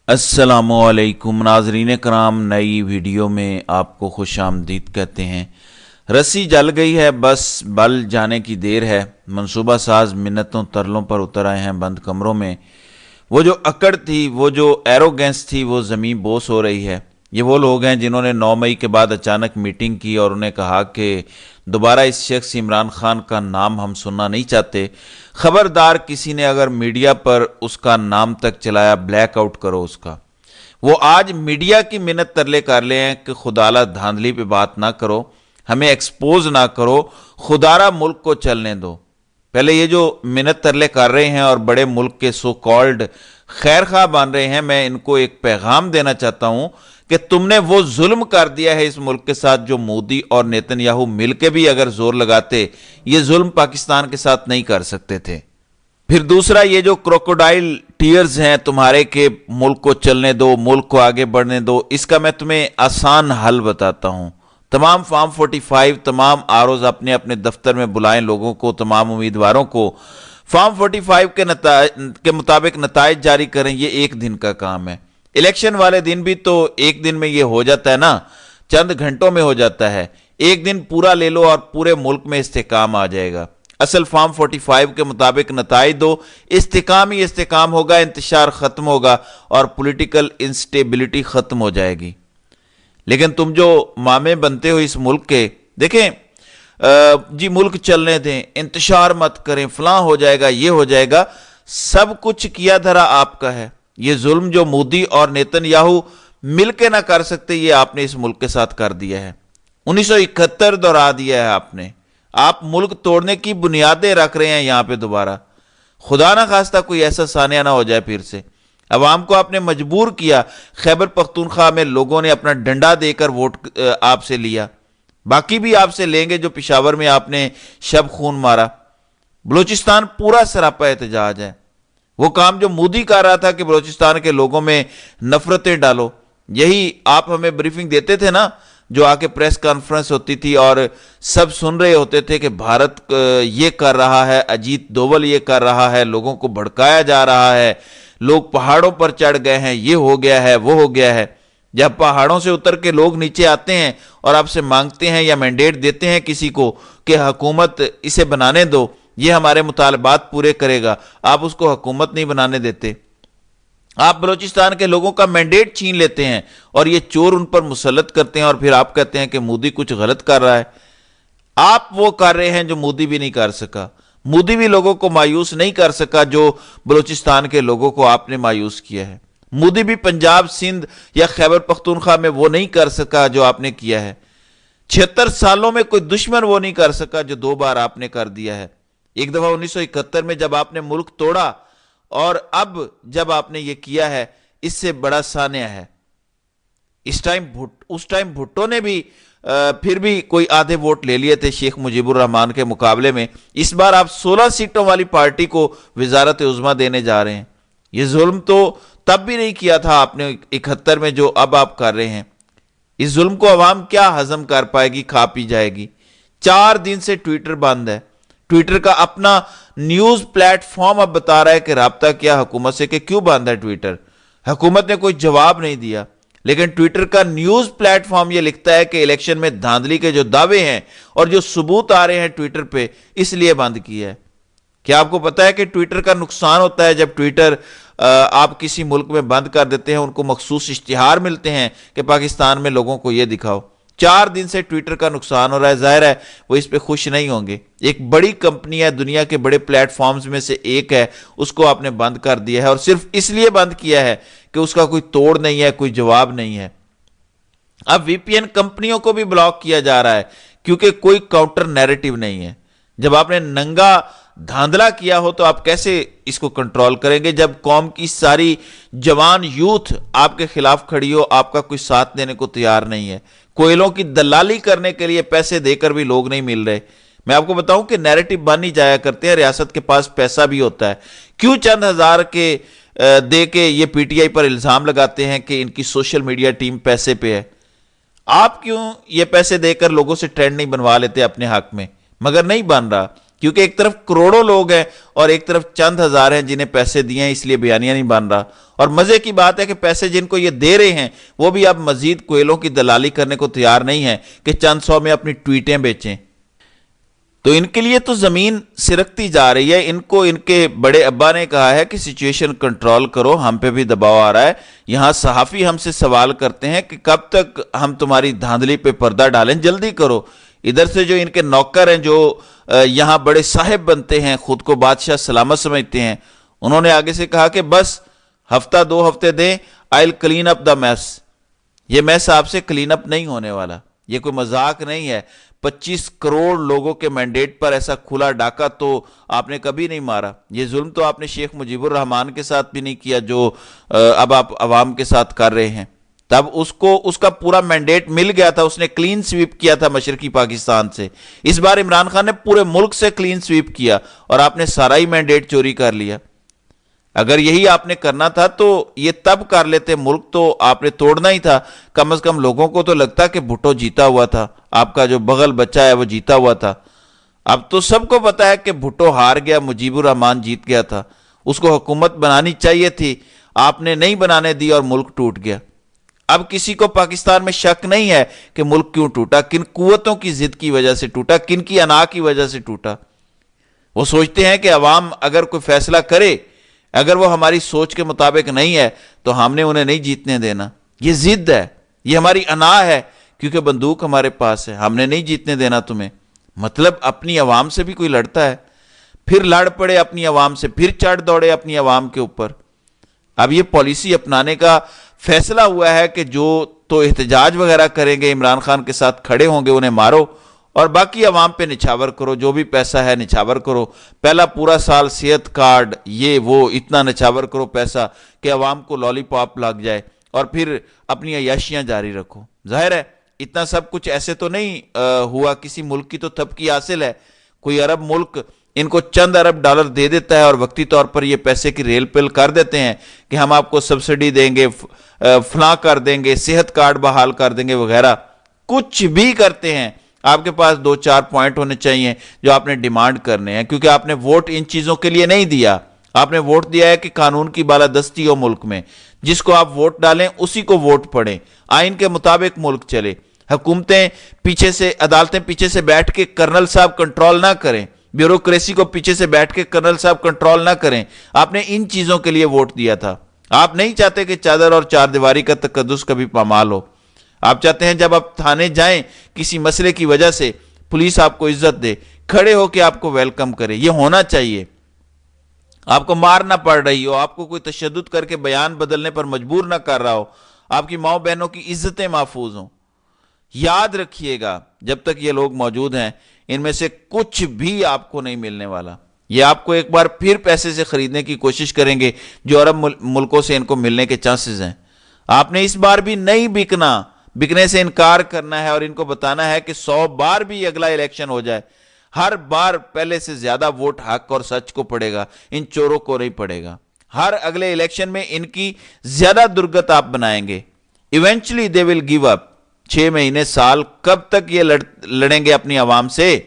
السلام علیکم ناظرین کرام، نئی ویڈیو میں آپ کو خوش آمدید کہتے ہیں۔ رسی جل گئی ہے، بس بل جانے کی دیر ہے۔ منصوبہ ساز منتوں ترلوں پر اتر آئے ہیں بند کمروں میں۔ وہ جو اکڑ تھی، وہ جو ایروگینس تھی، وہ زمین بوس ہو رہی ہے۔ یہ وہ لوگ ہیں جنہوں نے 9 مئی کے بعد اچانک میٹنگ کی اور انہیں کہا کہ دوبارہ اس شخص عمران خان کا نام ہم سننا نہیں چاہتے۔ خبردار، کسی نے اگر میڈیا پر اس کا نام تک چلایا، بلیک آؤٹ کرو اس کا۔ وہ آج میڈیا کی منت ترلے کر لے ہیں کہ خدالہ دھاندلی پہ بات نہ کرو، ہمیں ایکسپوز نہ کرو، خدارہ ملک کو چلنے دو۔ پہلے یہ جو منت ترلے کر رہے ہیں اور بڑے ملک کے سو کالڈ خیر خواہ بن رہے ہیں، میں ان کو ایک پیغام دینا چاہتا ہوں کہ تم نے وہ ظلم کر دیا ہے اس ملک کے ساتھ جو مودی اور نیتن یاہو مل کے بھی اگر زور لگاتے، یہ ظلم پاکستان کے ساتھ نہیں کر سکتے تھے۔ پھر دوسرا، یہ جو کروکوڈائل ٹیئرز ہیں تمہارے کہ ملک کو چلنے دو، ملک کو آگے بڑھنے دو، اس کا میں تمہیں آسان حل بتاتا ہوں۔ تمام فارم 45، تمام آروز اپنے اپنے دفتر میں بلائیں لوگوں کو، تمام امیدواروں کو فارم 45 کے مطابق نتائج جاری کریں۔ یہ ایک دن کا کام ہے۔ الیکشن والے دن بھی تو ایک دن میں یہ ہو جاتا ہے نا، چند گھنٹوں میں ہو جاتا ہے۔ ایک دن پورا لے لو اور پورے ملک میں استحکام آ جائے گا۔ اصل فارم 45 کے مطابق نتائج دو، استحکام ہی استحکام ہوگا، انتشار ختم ہوگا اور پولیٹیکل انسٹیبلٹی ختم ہو جائے گی۔ لیکن تم جو مامے بنتے ہو اس ملک کے، دیکھیں جی ملک چلنے دیں، انتشار مت کریں، فلاں ہو جائے گا، یہ ہو جائے گا، سب کچھ کیا دھرا آپ کا ہے۔ یہ ظلم جو مودی اور نیتن یاہو مل کے نہ کر سکتے، یہ آپ نے اس ملک کے ساتھ کر دیا ہے۔ 1971 دہرا دیا ہے آپ نے۔ آپ ملک توڑنے کی بنیادیں رکھ رہے ہیں یہاں پہ دوبارہ۔ خدا نہ خواستہ کوئی ایسا سانحہ نہ ہو جائے پھر سے۔ عوام کو آپ نے مجبور کیا، خیبر پختونخوا میں لوگوں نے اپنا ڈنڈا دے کر ووٹ آپ سے لیا، باقی بھی آپ سے لیں گے جو پشاور میں آپ نے شب خون مارا۔ بلوچستان پورا سراپا احتجاج ہے۔ وہ کام جو مودی کر رہا تھا کہ بلوچستان کے لوگوں میں نفرتیں ڈالو، یہی آپ ہمیں بریفنگ دیتے تھے نا، جو آ کے پریس کانفرنس ہوتی تھی اور سب سن رہے ہوتے تھے کہ بھارت یہ کر رہا ہے، اجیت دوول یہ کر رہا ہے، لوگوں کو بھڑکایا جا رہا ہے، لوگ پہاڑوں پر چڑھ گئے ہیں، یہ ہو گیا ہے، وہ ہو گیا ہے۔ جب پہاڑوں سے اتر کے لوگ نیچے آتے ہیں اور آپ سے مانگتے ہیں یا مینڈیٹ دیتے ہیں کسی کو کہ حکومت اسے بنانے دو، یہ ہمارے مطالبات پورے کرے گا، آپ اس کو حکومت نہیں بنانے دیتے۔ آپ بلوچستان کے لوگوں کا مینڈیٹ چھین لیتے ہیں اور یہ چور ان پر مسلط کرتے ہیں، اور پھر آپ کہتے ہیں کہ مودی کچھ غلط کر رہا ہے۔ آپ وہ کر رہے ہیں جو مودی بھی نہیں کر سکا۔ مودی بھی لوگوں کو مایوس نہیں کر سکا جو بلوچستان کے لوگوں کو آپ نے مایوس کیا ہے۔ مودی بھی پنجاب، سندھ یا خیبر پختونخوا میں وہ نہیں کر سکا جو آپ نے کیا ہے۔ 76 سالوں میں کوئی دشمن وہ نہیں کر سکا جو 2 بار آپ نے کر دیا ہے۔ ایک دفعہ 1971 میں جب آپ نے ملک توڑا، اور اب جب آپ نے یہ کیا ہے، اس سے بڑا سانحہ ہے۔ اس ٹائم بھٹو نے بھی پھر بھی کوئی آدھے ووٹ لے لیے تھے شیخ مجیب الرحمان کے مقابلے میں۔ اس بار آپ 16 سیٹوں والی پارٹی کو وزارت عظمیٰ دینے جا رہے ہیں۔ یہ ظلم تو تب بھی نہیں کیا تھا آپ نے 71 میں، جو اب آپ کر رہے ہیں۔ اس ظلم کو عوام کیا ہضم کر پائے گی، کھا پی جائے گی۔ 4 دن سے ٹویٹر بند ہے۔ ٹویٹر کا اپنا نیوز پلیٹ فارم اب بتا رہا ہے کہ رابطہ کیا حکومت سے کہ کیوں بند ہے ٹویٹر۔ حکومت نے کوئی جواب نہیں دیا، لیکن ٹویٹر کا نیوز پلیٹ فارم یہ لکھتا ہے کہ الیکشن میں دھاندلی کے جو دعوے ہیں اور جو ثبوت آ رہے ہیں ٹویٹر پہ، اس لیے بند کیا ہے۔ کیا آپ کو پتا ہے کہ ٹویٹر کا نقصان ہوتا ہے جب ٹویٹر آپ کسی ملک میں بند کر دیتے ہیں، ان کو مخصوص اشتہار ملتے ہیں کہ پاکستان میں لوگوں کو یہ دکھاؤ۔ 4 دن سے ٹویٹر کا نقصان ہو رہا ہے، ظاہر ہے وہ اس پہ خوش نہیں ہوں گے۔ ایک بڑی کمپنی ہے، دنیا کے بڑے پلیٹ فارمز میں سے ایک ہے، اس کو آپ نے بند کر دیا ہے، اور صرف اس لیے بند کیا ہے کہ اس کا کوئی توڑ نہیں ہے، کوئی جواب نہیں ہے۔ اب وی پی این کمپنیوں کو بھی بلاک کیا جا رہا ہے کیونکہ کوئی کاؤنٹر نیریٹو نہیں ہے۔ جب آپ نے ننگا دھاندلا کیا ہو تو آپ کیسے اس کو کنٹرول کریں گے؟ جب قوم کی ساری جوان یوتھ آپ کے خلاف کھڑی ہو، آپ کا کوئی ساتھ دینے کو تیار نہیں ہے۔ کوئلوں کی دلالی کرنے کے لیے پیسے دے کر بھی لوگ نہیں مل رہے۔ میں آپ کو بتاؤں کہ نیریٹو بن ہی جایا کرتے ہیں، ریاست کے پاس پیسہ بھی ہوتا ہے۔ کیوں چند ہزار کے دے کے یہ پی ٹی آئی پر الزام لگاتے ہیں کہ ان کی سوشل میڈیا ٹیم پیسے پہ ہے؟ آپ کیوں یہ پیسے دے کر لوگوں سے ٹرینڈ نہیں بنوا لیتے اپنے حق میں؟ مگر نہیں بن رہا۔ کیونکہ ایک طرف کروڑوں لوگ ہیں اور ایک طرف چند ہزار ہیں جنہیں پیسے دیے ہیں، اس لیے بیانیہ نہیں بن رہا۔ اور مزے کی بات ہے کہ پیسے جن کو یہ دے رہے ہیں وہ بھی اب مزید کوئلوں کی دلالی کرنے کو تیار نہیں ہے کہ چند سو میں اپنی ٹویٹیں بیچیں۔ تو ان کے لیے تو زمین سرکتی جا رہی ہے۔ ان کو ان کے بڑے ابا نے کہا ہے کہ سچویشن کنٹرول کرو، ہم پہ بھی دباؤ آ رہا ہے۔ یہاں صحافی ہم سے سوال کرتے ہیں کہ کب تک ہم تمہاری دھاندلی پہ پردہ ڈالیں، جلدی کرو۔ ادھر سے جو ان کے نوکر ہیں جو یہاں بڑے صاحب بنتے ہیں، خود کو بادشاہ سلامت سمجھتے ہیں، انہوں نے آگے سے کہا کہ بس ہفتہ 2 ہفتے دیں، I'll clean up the mess۔ یہ میس آپ سے کلین اپ نہیں ہونے والا، یہ کوئی مذاق نہیں ہے۔ 25 کروڑ لوگوں کے مینڈیٹ پر ایسا کھلا ڈاکہ تو آپ نے کبھی نہیں مارا۔ یہ ظلم تو آپ نے شیخ مجیب الرحمان کے ساتھ بھی نہیں کیا جو اب آپ عوام کے ساتھ کر رہے ہیں۔ تب اس کا پورا مینڈیٹ مل گیا تھا، اس نے کلین سویپ کیا تھا مشرقی پاکستان سے۔ اس بار عمران خان نے پورے ملک سے کلین سویپ کیا اور آپ نے سارا ہی مینڈیٹ چوری کر لیا۔ اگر یہی آپ نے کرنا تھا تو یہ تب کر لیتے، ملک تو آپ نے توڑنا ہی تھا۔ کم از کم لوگوں کو تو لگتا کہ بھٹو جیتا ہوا تھا، آپ کا جو بغل بچہ ہے وہ جیتا ہوا تھا۔ اب تو سب کو پتا ہے کہ بھٹو ہار گیا، مجیب الرحمان جیت گیا تھا، اس کو حکومت بنانی چاہیے تھی، آپ نے نہیں بنانے دی اور ملک ٹوٹ گیا۔ اب کسی کو پاکستان میں شک نہیں ہے کہ ملک کیوں ٹوٹا، کن قوتوں کی ضد کی وجہ سے ٹوٹا، کن کی انا کی وجہ سے ٹوٹا۔ وہ سوچتے ہیں کہ عوام اگر کوئی فیصلہ کرے، اگر وہ ہماری سوچ کے مطابق نہیں ہے تو ہم نے انہیں نہیں جیتنے دینا۔ یہ ضد ہے، یہ ہماری انا ہے، کیونکہ بندوق ہمارے پاس ہے، ہم نے نہیں جیتنے دینا تمہیں۔ مطلب اپنی عوام سے بھی کوئی لڑتا ہے، پھر لڑ پڑے اپنی عوام سے، پھر چڑھ دوڑے اپنی عوام کے اوپر۔ اب یہ پالیسی اپنانے کا فیصلہ ہوا ہے کہ جو تو احتجاج وغیرہ کریں گے، عمران خان کے ساتھ کھڑے ہوں گے، انہیں مارو اور باقی عوام پہ نچھاور کرو، جو بھی پیسہ ہے نچھاور کرو۔ پہلا پورا سال صحت کارڈ یہ وہ اتنا نچھاور کرو پیسہ کہ عوام کو لالی پاپ لگ جائے، اور پھر اپنی عیاشیاں جاری رکھو۔ ظاہر ہے اتنا سب کچھ ایسے تو نہیں ہوا، کسی ملک کی تو تھپکی حاصل ہے۔ کوئی عرب ملک ان کو چند ارب ڈالر دے دیتا ہے اور وقتی طور پر یہ پیسے کی ریل پل کر دیتے ہیں کہ ہم آپ کو سبسڈی دیں گے، فلاں کر دیں گے، صحت کارڈ بحال کر دیں گے وغیرہ، کچھ بھی کرتے ہیں۔ آپ کے پاس 2-4 پوائنٹ ہونے چاہیے جو آپ نے ڈیمانڈ کرنے ہیں، کیونکہ آپ نے ووٹ ان چیزوں کے لیے نہیں دیا۔ آپ نے ووٹ دیا ہے کہ قانون کی بالادستی ہو ملک میں، جس کو آپ ووٹ ڈالیں اسی کو ووٹ پڑیں، آئین کے مطابق ملک چلے، حکومتیں پیچھے سے، عدالتیں پیچھے سے بیٹھ کے کرنل صاحب کنٹرول نہ کریں، بیوروکریسی کو پیچھے سے بیٹھ کے کرنل صاحب کنٹرول نہ کریں۔ آپ نے ان چیزوں کے لیے ووٹ دیا تھا۔ آپ نہیں چاہتے کہ چادر اور چار دیواری کا تقدس کبھی پامال ہو۔ آپ چاہتے ہیں جب آپ تھانے جائیں کسی مسئلے کی وجہ سے، پولیس آپ کو عزت دے، کھڑے ہو کے آپ کو ویلکم کرے۔ یہ ہونا چاہیے۔ آپ کو مار نہ پڑ رہی ہو، آپ کو کوئی تشدد کر کے بیان بدلنے پر مجبور نہ کر رہا ہو، آپ کی ماؤں بہنوں کی عزتیں محفوظ ہوں۔ یاد رکھیے گا جب تک یہ لوگ موجود ہیں ان میں سے کچھ بھی آپ کو نہیں ملنے والا۔ یہ آپ کو ایک بار پھر پیسے سے خریدنے کی کوشش کریں گے جو عرب ملکوں سے ان کو ملنے کے چانسز ہیں۔ آپ نے اس بار بھی نہیں بکنا، بکنے سے انکار کرنا ہے اور ان کو بتانا ہے کہ 100 بار بھی اگلا الیکشن ہو جائے، ہر بار پہلے سے زیادہ ووٹ حق اور سچ کو پڑے گا، ان چوروں کو نہیں پڑے گا۔ ہر اگلے الیکشن میں ان کی زیادہ درگت آپ بنائیں گے۔ Eventually they will give up. 6 مہینے سال کب تک یہ لڑیں گے اپنی عوام سے؟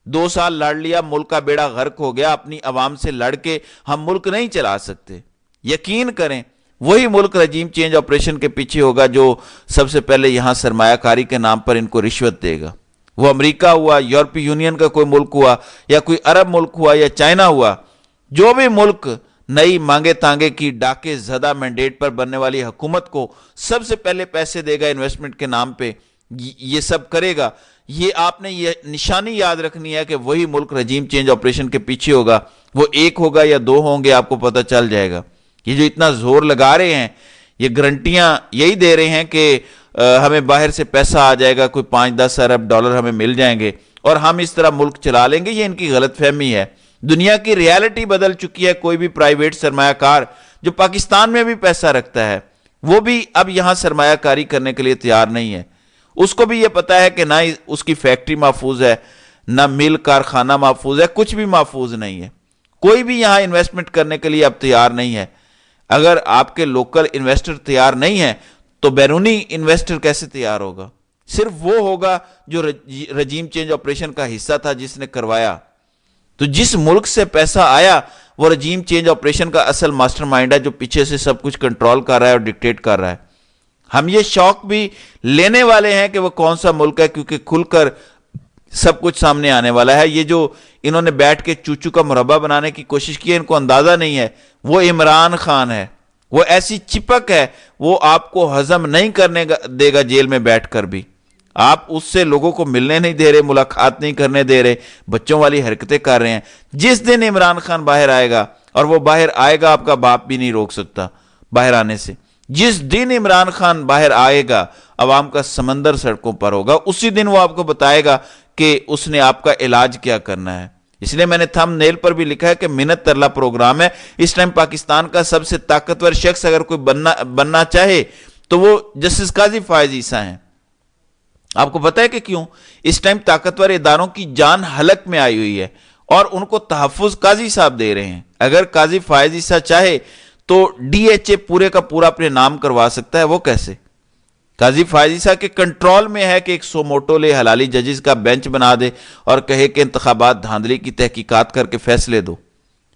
2 سال لڑ لیا، ملک کا بیڑا غرق ہو گیا۔ اپنی عوام سے لڑ کے ہم ملک نہیں چلا سکتے۔ یقین کریں وہی ملک رجیم چینج آپریشن کے پیچھے ہوگا جو سب سے پہلے یہاں سرمایہ کاری کے نام پر ان کو رشوت دے گا۔ وہ امریکہ ہوا، یورپی یونین کا کوئی ملک ہوا، یا کوئی عرب ملک ہوا، یا چائنا ہوا، جو بھی ملک نئی مانگے تانگے کی ڈاکے زدہ مینڈیٹ پر بننے والی حکومت کو سب سے پہلے پیسے دے گا انویسٹمنٹ کے نام پہ، یہ سب کرے گا۔ یہ آپ نے یہ نشانی یاد رکھنی ہے کہ وہی ملک رجیم چینج آپریشن کے پیچھے ہوگا۔ وہ 1 ہوگا یا 2 ہوں گے، آپ کو پتہ چل جائے گا۔ یہ جو اتنا زور لگا رہے ہیں، یہ گارنٹیاں یہی دے رہے ہیں کہ ہمیں باہر سے پیسہ آ جائے گا، کوئی 5-10 ارب ڈالر ہمیں مل جائیں گے اور ہم اس طرح ملک چلا لیں گے۔ یہ ان کی غلط فہمی ہے۔ دنیا کی ریالٹی بدل چکی ہے۔ کوئی بھی پرائیویٹ سرمایہ کار جو پاکستان میں بھی پیسہ رکھتا ہے وہ بھی اب یہاں سرمایہ کاری کرنے کے لیے تیار نہیں ہے۔ اس کو بھی یہ پتا ہے کہ نہ اس کی فیکٹری محفوظ ہے، نہ مل کارخانہ محفوظ ہے، کچھ بھی محفوظ نہیں ہے۔ کوئی بھی یہاں انویسٹمنٹ کرنے کے لیے اب تیار نہیں ہے۔ اگر آپ کے لوکل انویسٹر تیار نہیں ہیں تو بیرونی انویسٹر کیسے تیار ہوگا؟ صرف وہ ہوگا جو رجیم چینج آپریشن کا حصہ تھا، جس نے کروایا۔ تو جس ملک سے پیسہ آیا وہ رجیم چینج آپریشن کا اصل ماسٹر مائنڈ ہے جو پیچھے سے سب کچھ کنٹرول کر رہا ہے اور ڈکٹیٹ کر رہا ہے. ہم یہ شوق بھی لینے والے ہیں کہ وہ کون سا ملک ہے، کیونکہ کھل کر سب کچھ سامنے آنے والا ہے. یہ جو انہوں نے بیٹھ کے چوچو کا مربع بنانے کی کوشش کی ہے، ان کو اندازہ نہیں ہے وہ عمران خان ہے. وہ ایسی چپک ہے، وہ آپ کو ہضم نہیں کرنے دے گا جیل میں بیٹھ کر بھی. آپ اس سے لوگوں کو ملنے نہیں دے رہے، ملاقات نہیں کرنے دے رہے، بچوں والی حرکتیں کر رہے ہیں. جس دن عمران خان باہر آئے گا، اور وہ باہر آئے گا، آپ کا باپ بھی نہیں روک سکتا باہر آنے سے. جس دن عمران خان باہر آئے گا، عوام کا سمندر سڑکوں پر ہوگا، اسی دن وہ آپ کو بتائے گا کہ اس نے آپ کا علاج کیا کرنا ہے. اس لیے میں نے تھم نیل پر بھی لکھا ہے کہ منت ترلا پروگرام ہے. اس ٹائم پاکستان کا سب سے طاقتور شخص اگر کوئی بننا چاہے تو وہ جسٹس قاضی فائز عیسیٰ ہیں. آپ کو پتہ ہے کہ کیوں؟ اس ٹائم طاقتور اداروں کی جان حلق میں آئی ہوئی ہے اور ان کو تحفظ قاضی صاحب دے رہے ہیں. اگر قاضی فائز عیسیٰ چاہے تو ڈی ایچ اے پورے کا پورا اپنے نام کروا سکتا ہے. وہ کیسے؟ قاضی فائز عیسیٰ کے کنٹرول میں ہے کہ ایک سو موٹو لے حلالی ججز کا بینچ بنا دے اور کہے کہ انتخابات دھاندلی کی تحقیقات کر کے فیصلے دو.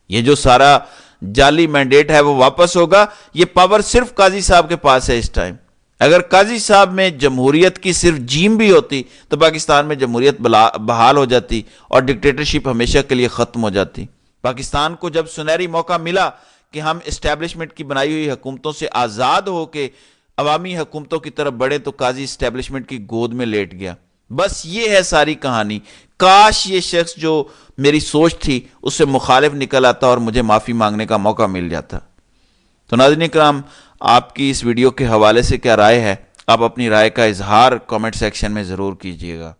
یہ جو سارا جعلی مینڈیٹ ہے وہ واپس ہوگا. یہ پاور صرف قاضی صاحب کے پاس ہے اس ٹائم. اگر قاضی صاحب میں جمہوریت کی صرف جیم بھی ہوتی تو پاکستان میں جمہوریت بحال ہو جاتی اور ڈکٹیٹرشپ ہمیشہ کے لیے ختم ہو جاتی. پاکستان کو جب سنہری موقع ملا کہ ہم اسٹیبلشمنٹ کی بنائی ہوئی حکومتوں سے آزاد ہو کے عوامی حکومتوں کی طرف بڑھے تو قاضی اسٹیبلشمنٹ کی گود میں لیٹ گیا. بس یہ ہے ساری کہانی. کاش یہ شخص جو میری سوچ تھی اس سے مخالف نکل آتا اور مجھے معافی مانگنے کا موقع مل جاتا. تو ناظرین کرام، آپ کی اس ویڈیو کے حوالے سے کیا رائے ہے؟ آپ اپنی رائے کا اظہار کامنٹ سیکشن میں ضرور کیجیے گا.